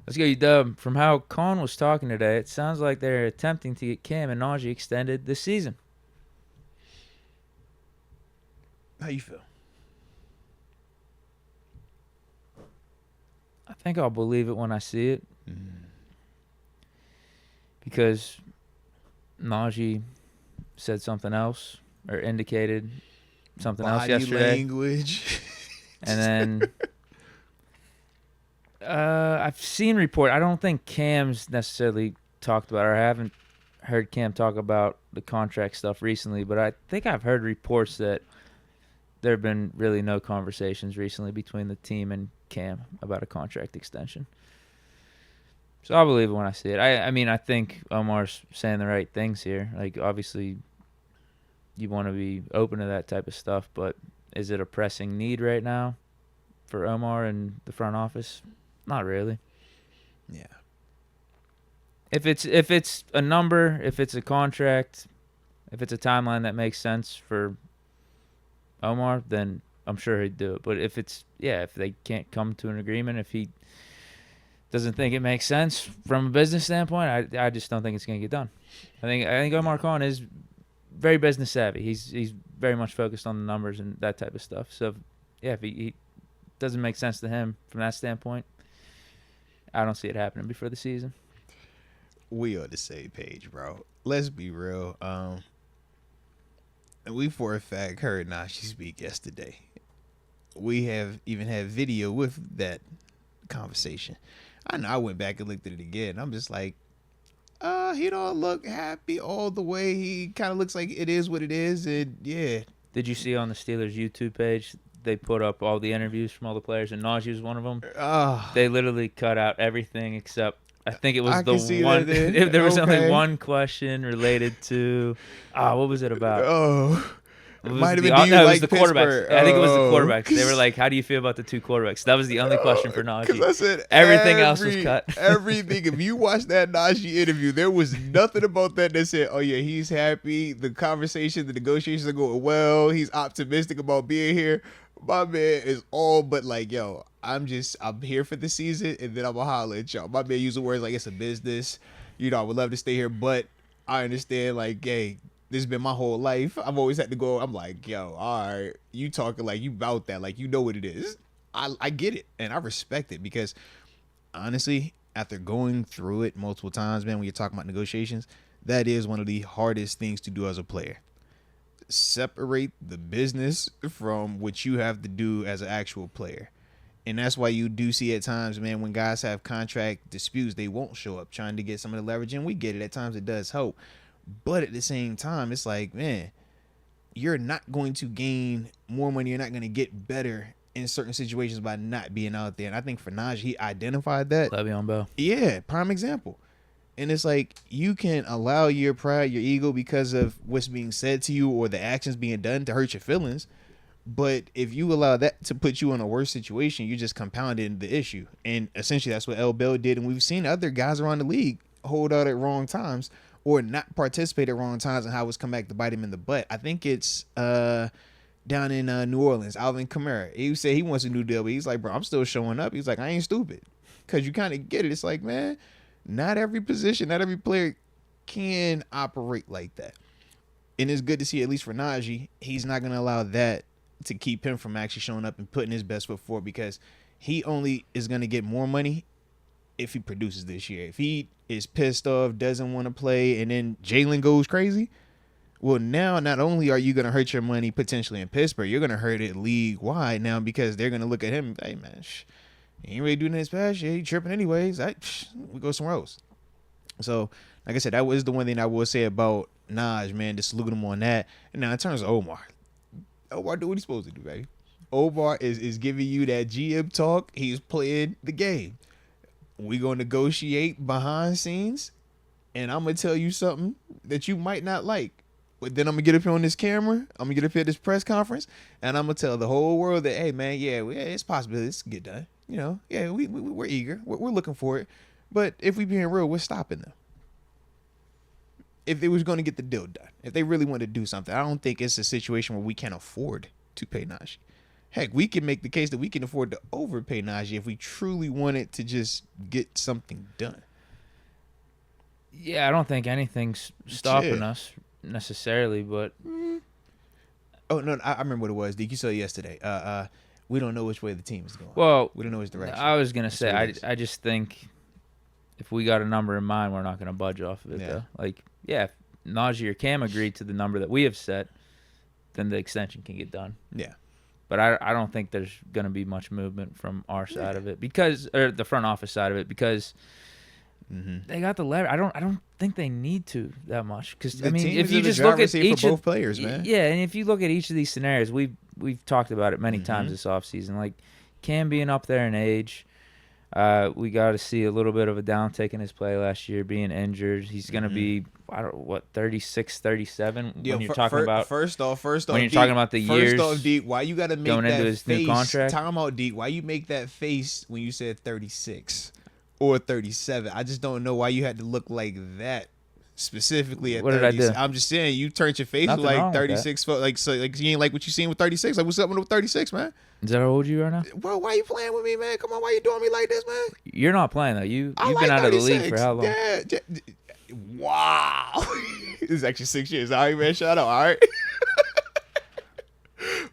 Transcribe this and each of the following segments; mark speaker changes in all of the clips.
Speaker 1: Let's go, Dub. From how Khan was talking today, it sounds like they're attempting to get Cam and Najee extended this season.
Speaker 2: How you feel?
Speaker 1: I think I'll believe it when I see it
Speaker 2: Mm.
Speaker 1: because Najee said something else or indicated something else
Speaker 2: Body
Speaker 1: yesterday.
Speaker 2: language.
Speaker 1: And then I've seen report. I don't think Cam's necessarily talked about, or I haven't heard Cam talk about the contract stuff recently, but I think I've heard reports that there have been really no conversations recently between the team and Cam about a contract extension. So I'll believe it when I see it. I mean, I think Omar's saying the right things here. Like, obviously, you want to be open to that type of stuff, but is it a pressing need right now for Omar and the front office? Not really.
Speaker 2: Yeah.
Speaker 1: If it's a number, if it's a contract, if it's a timeline that makes sense for Omar, then I'm sure he'd do it. But if they can't come to an agreement, if he doesn't think it makes sense from a business standpoint, I just don't think it's going to get done. I think Omar Khan is very business savvy. He's very much focused on the numbers and that type of stuff. So if he doesn't make sense to him from that standpoint, I don't see it happening before the season.
Speaker 2: We on the same page, bro. Let's be real. We for a fact heard Najee speak yesterday. We have even had video with that conversation. I know I went back and looked at it again. I'm just like, he don't look happy all the way. He kind of looks like it is what it is, and yeah.
Speaker 1: Did you see on the Steelers YouTube page they put up all the interviews from all the players, and Najee was one of them? They literally cut out everything except I think it was the one. If there was only one question related to, what was it about?
Speaker 2: It might have been.
Speaker 1: It was the quarterbacks. I think it was the quarterbacks. They were like, "How do you feel about the two quarterbacks?" That was the only question for Najee.
Speaker 2: Because I said
Speaker 1: everything else was cut.
Speaker 2: Everything. If you watch that Najee interview, there was nothing about that said, "Oh yeah, he's happy. The conversation, the negotiations are going well. He's optimistic about being here." My man is all but like, "Yo, I'm here for the season, and then I'm gonna holler at y'all." My man using words like, "It's a business. I would love to stay here, but I understand. Like, hey." This has been my whole life. I've always had to go. I'm like, yo, all right, you talking like you about that, like you know what it is. I get it, and I respect it because honestly, after going through it multiple times, man, when you're talking about negotiations, that is one of the hardest things to do as a player. Separate the business from what you have to do as an actual player. And that's why you do see at times, man, when guys have contract disputes, they won't show up trying to get some of the leverage. And we get it. At times it does help. But at the same time, it's like, man, you're not going to gain more money. You're not going to get better in certain situations by not being out there. And I think for Najee, he identified that.
Speaker 1: Le'Veon Bell.
Speaker 2: Yeah, prime example. And it's like you can allow your pride, your ego because of what's being said to you or the actions being done to hurt your feelings. But if you allow that to put you in a worse situation, you just compounded the issue. And essentially that's what L. Bell did. And we've seen other guys around the league hold out at wrong times or not participate at wrong times and how it's come back to bite him in the butt. I think it's down in New Orleans, Alvin Kamara. He said he wants a new deal, but he's like, bro, I'm still showing up. He's like, I ain't stupid. Because you kind of get it. It's like, man, not every position, not every player can operate like that. And it's good to see, at least for Najee, he's not going to allow that to keep him from actually showing up and putting his best foot forward because he only is going to get more money if he produces this year. If he is pissed off, doesn't want to play, and then Jalen goes crazy, well, now not only are you going to hurt your money potentially in Pittsburgh, you're going to hurt it league-wide now because they're going to look at him, hey, man, he ain't really doing this past year. He tripping anyways. We go somewhere else. So, like I said, that was the one thing I will say about Naj, man, to salute him on that. And now in terms of Omar do what he's supposed to do, baby. Omar is giving you that GM talk. He's playing the game. We gonna negotiate behind scenes, and I'm gonna tell you something that you might not like. But then I'm gonna get up here on this camera. I'm gonna get up here at this press conference, and I'm gonna tell the whole world that, hey, man, it's possible this can get done. We're eager. We're looking for it. But if we being real, we're stopping them. If they was gonna get the deal done, if they really want to do something, I don't think it's a situation where we can't afford to pay Najee. Heck, we can make the case that we can afford to overpay Najee if we truly wanted to just get something done.
Speaker 1: Yeah, I don't think anything's stopping us necessarily, but
Speaker 2: oh no, I remember what it was. Deke, you said it yesterday. We don't know which way the team is going.
Speaker 1: Well,
Speaker 2: we don't know which direction.
Speaker 1: I was gonna say I just think if we got a number in mind, we're not gonna budge off of it though. Like, yeah, if Najee or Cam agreed to the number that we have set, then the extension can get done.
Speaker 2: Yeah.
Speaker 1: But I don't think there's going to be much movement from our side of it or the front office side of it because they got the leverage. I don't think they need to that much because I mean if you just look at each
Speaker 2: for both players, man.
Speaker 1: Yeah, and if you look at each of these scenarios, we've talked about it many times this offseason. Like Cam being up there in age, we got to see a little bit of a downtick in his play last year, being injured. He's going to be 36, 37 when you're talking about
Speaker 2: first off,
Speaker 1: when you're
Speaker 2: Deke,
Speaker 1: talking about the years.
Speaker 2: First off, Deke, why you got to make
Speaker 1: going
Speaker 2: that
Speaker 1: into his
Speaker 2: face?
Speaker 1: new contract?
Speaker 2: Time out, Deke. Why you make that face when you said 36 or 37? I just don't know why you had to look like that specifically at 36. What did I do? I'm just saying you turned your face
Speaker 1: Nothing
Speaker 2: like 36 foot, like you ain't like what you seen with 36. Like what's up with 36, man?
Speaker 1: Is that how old you are now?
Speaker 2: Bro, why you playing with me, man? Come on, why you doing me like this, man?
Speaker 1: You're not playing though. You've
Speaker 2: like
Speaker 1: been out
Speaker 2: 36.
Speaker 1: of the league for how long?
Speaker 2: Yeah. Wow. This is actually 6 years. All right, man. Shout out. All right.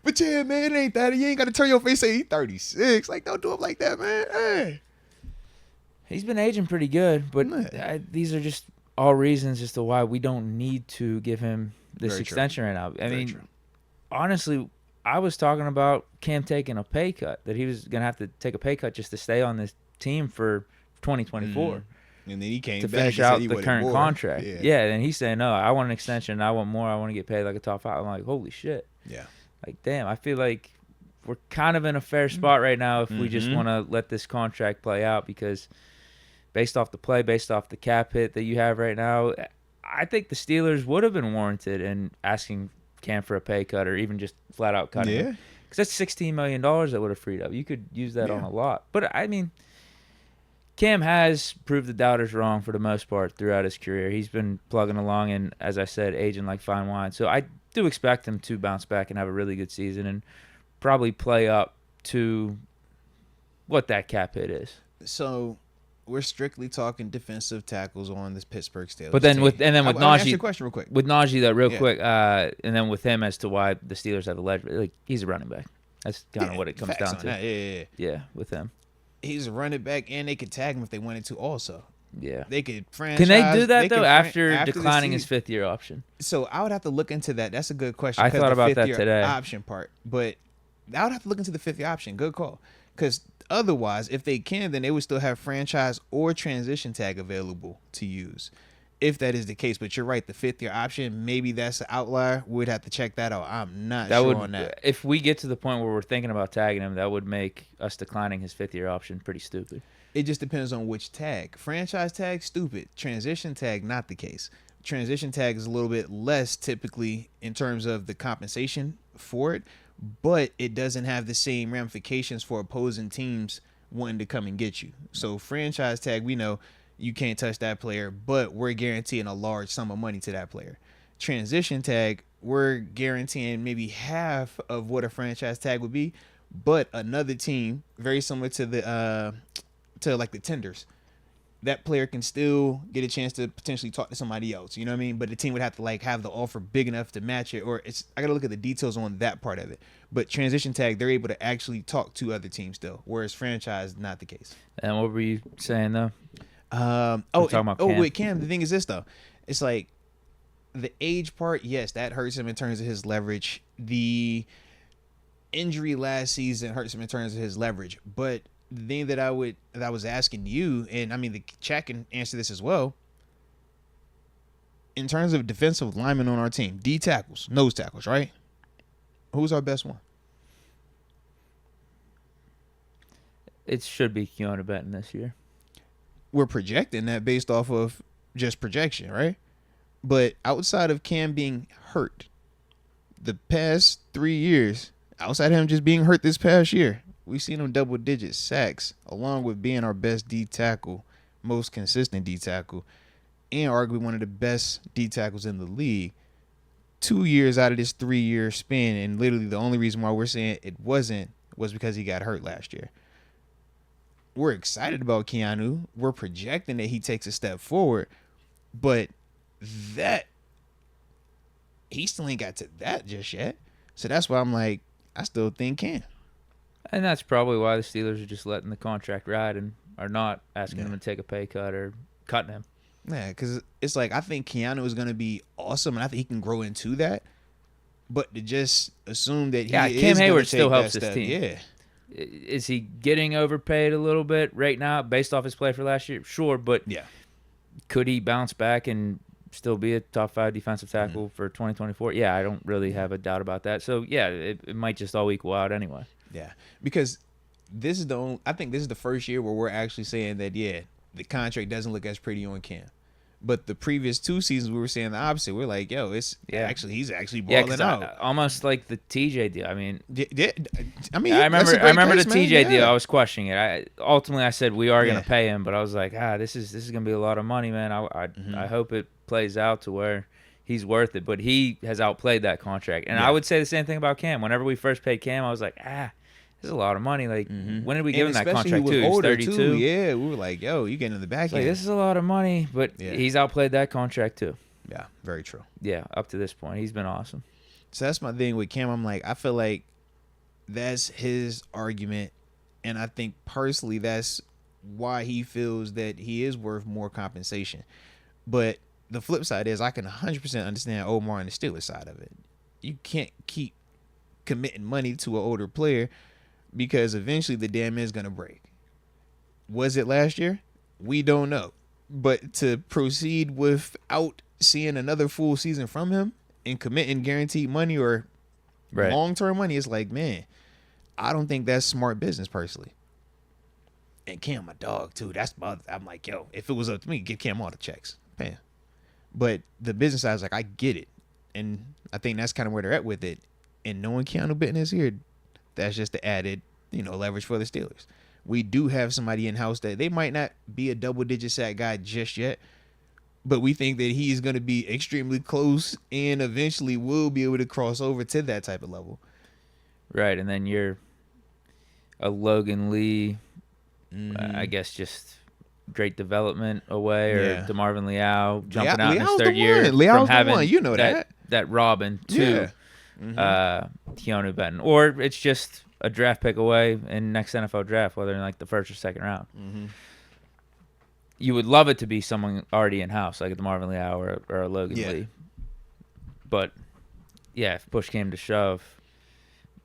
Speaker 2: But yeah, man, it ain't that. You ain't got to turn your face and say he's 36. Like, don't do it like that, man. Hey.
Speaker 1: He's been aging pretty good, but these are just all reasons as to why we don't need to give him this extension right now. I mean, honestly, I was talking about Cam taking a pay cut, that he was going to have to take a pay cut just to stay on this team for 2024.
Speaker 2: And then he came
Speaker 1: to
Speaker 2: back
Speaker 1: finish
Speaker 2: and
Speaker 1: out
Speaker 2: said he
Speaker 1: the
Speaker 2: wanted
Speaker 1: current
Speaker 2: more.
Speaker 1: contract. Yeah, and he's saying, no, I want an extension. I want more. I want to get paid like a top 5. I'm like, holy shit.
Speaker 2: Yeah.
Speaker 1: Like, damn, I feel like we're kind of in a fair spot right now if we just want to let this contract play out because based off the play, based off the cap hit that you have right now, I think the Steelers would have been warranted in asking Cam for a pay cut or even just flat out cutting him. Because that's $16 million that would have freed up. You could use that on a lot. But, I mean, Cam has proved the doubters wrong for the most part throughout his career. He's been plugging along and, as I said, aging like fine wine. So I do expect him to bounce back and have a really good season and probably play up to what that cap hit is.
Speaker 2: So we're strictly talking defensive tackles on this Pittsburgh Steelers.
Speaker 1: But then
Speaker 2: team.
Speaker 1: with Najee,
Speaker 2: ask you a question real quick.
Speaker 1: With Najee though, real quick, and then with him as to why the Steelers have the leverage, like he's a running back. That's kind of what it comes down to. Yeah, with him.
Speaker 2: He's a running back, and they could tag him if they wanted to. Also,
Speaker 1: they
Speaker 2: could franchise.
Speaker 1: Can they do that though after declining his 5th-year option?
Speaker 2: So I would have to look into that. That's a good question.
Speaker 1: I thought about that today.
Speaker 2: Option part, but I would have to look into the 5th-year option. Good call. Because otherwise, if they can, then they would still have franchise or transition tag available to use, if that is the case. But you're right, the 5th-year option, maybe that's an outlier. We'd have to check that out. I'm not sure on that.
Speaker 1: If we get to the point where we're thinking about tagging him, that would make us declining his 5th-year option pretty stupid.
Speaker 2: It just depends on which tag. Franchise tag, stupid. Transition tag, not the case. Transition tag is a little bit less typically in terms of the compensation for it, but it doesn't have the same ramifications for opposing teams wanting to come and get you. So franchise tag, we know you can't touch that player, but we're guaranteeing a large sum of money to that player. Transition tag, we're guaranteeing maybe half of what a franchise tag would be, but another team, very similar to the like the tenders, that player can still get a chance to potentially talk to somebody else. You know what I mean? But the team would have to like have the offer big enough to match it, or I gotta look at the details on that part of it. But transition tag, they're able to actually talk to other teams still, whereas franchise, not the case.
Speaker 1: And what were you saying though?
Speaker 2: With Cam, the thing is this though, it's like the age part, yes, that hurts him in terms of his leverage. The injury last season hurts him in terms of his leverage. But the thing that I was asking you, and I mean the chat can answer this as well. In terms of defensive linemen on our team, D tackles, nose tackles, right? Who's our best one?
Speaker 1: It should be Keanu Benton this year.
Speaker 2: We're projecting that based off of just projection, right? But outside of Cam being hurt, the past 3 years, outside of him just being hurt this past year, we've seen him double-digit sacks, along with being our best D tackle, most consistent D tackle, and arguably one of the best D tackles in the league. 2 years out of this 3-year span, and literally the only reason why we're saying it wasn't was because he got hurt last year. We're excited about Keanu. We're projecting that he takes a step forward, but that he still ain't got to that just yet. So that's why I'm like, I still think Cam.
Speaker 1: And that's probably why the Steelers are just letting the contract ride and are not asking him to take a pay cut or cutting him.
Speaker 2: Yeah, because it's like, I think Keanu is going to be awesome, and I think he can grow into that. But to just assume that
Speaker 1: Cam
Speaker 2: is
Speaker 1: Heyward
Speaker 2: take
Speaker 1: still helps
Speaker 2: that
Speaker 1: this
Speaker 2: step,
Speaker 1: team.
Speaker 2: yeah.
Speaker 1: Is he getting overpaid a little bit right now based off his play for last year? Sure, but could he bounce back and still be a top 5 defensive tackle for 2024? Yeah, I don't really have a doubt about that. So, yeah, it might just all equal out anyway.
Speaker 2: Yeah, because this is I think this is the first year where we're actually saying that, the contract doesn't look as pretty on Cam. But the previous 2 seasons, we were saying the opposite. We're like, yo, he's actually balling out.
Speaker 1: Almost like the TJ deal. I mean,
Speaker 2: I remember
Speaker 1: the TJ deal. I was questioning it. Ultimately, I said we are going to pay him, but I was like, this is going to be a lot of money, man. I hope it plays out to where he's worth it. But he has outplayed that contract, and I would say the same thing about Cam. Whenever we first paid Cam, I was like, this is a lot of money. Like, when did we give him that contract too? He was 32.
Speaker 2: Too. Yeah, we were like, yo, you getting in the back end.
Speaker 1: This is a lot of money, but he's outplayed that contract too.
Speaker 2: Yeah, very true.
Speaker 1: Yeah, up to this point, he's been awesome.
Speaker 2: So that's my thing with Cam. I'm like, I feel like that's his argument, and I think personally that's why he feels that he is worth more compensation. But the flip side is, I can 100% understand Omar and the Steelers side of it. You can't keep committing money to an older player, because eventually the dam is going to break. Was it last year? We don't know. But to proceed without seeing another full season from him and committing guaranteed money or long-term money, it's like, man, I don't think that's smart business personally. And Cam, my dog, too. I'm like, yo, if it was up to me, give Cam all the checks. Bam. But the business side is like, I get it. And I think that's kind of where they're at with it. And knowing Keanu Benton is here, that's just the added, leverage for the Steelers. We do have somebody in-house that they might not be a double-digit sack guy just yet, but we think that he's going to be extremely close and eventually will be able to cross over to that type of level.
Speaker 1: Right, and then you're a Logan Lee, I guess just great development away, or DeMarvin Leal jumping out in his third year from having that Robin too. Keanu Benton, or it's just a draft pick away in next NFL draft, whether in like the first or second round. You would love it to be someone already in house, like a DeMarvin Leal or a Logan Lee. But if push came to shove,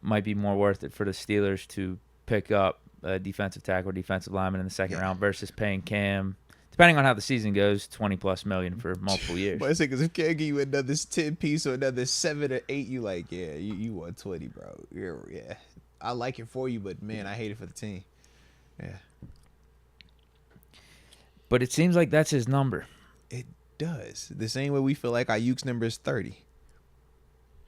Speaker 1: might be more worth it for the Steelers to pick up a defensive tackle or defensive lineman in the second round versus paying Cam, depending on how the season goes, $20+ million for multiple years.
Speaker 2: But I say, because if Cam give you another 10 piece or another 7 or 8, you like, you want 20, bro. I like it for you, but man, I hate it for the team. Yeah.
Speaker 1: But it seems like that's his number.
Speaker 2: It does. The same way we feel like Ayuk's number is 30.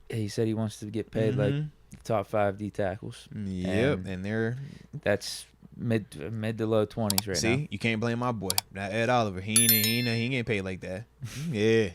Speaker 1: He said he wants to get paid like the top 5 D tackles.
Speaker 2: Yep, and
Speaker 1: that's mid to low 20s right now.
Speaker 2: See, you can't blame my boy. Not Ed Oliver. He ain't paid like that. Yeah.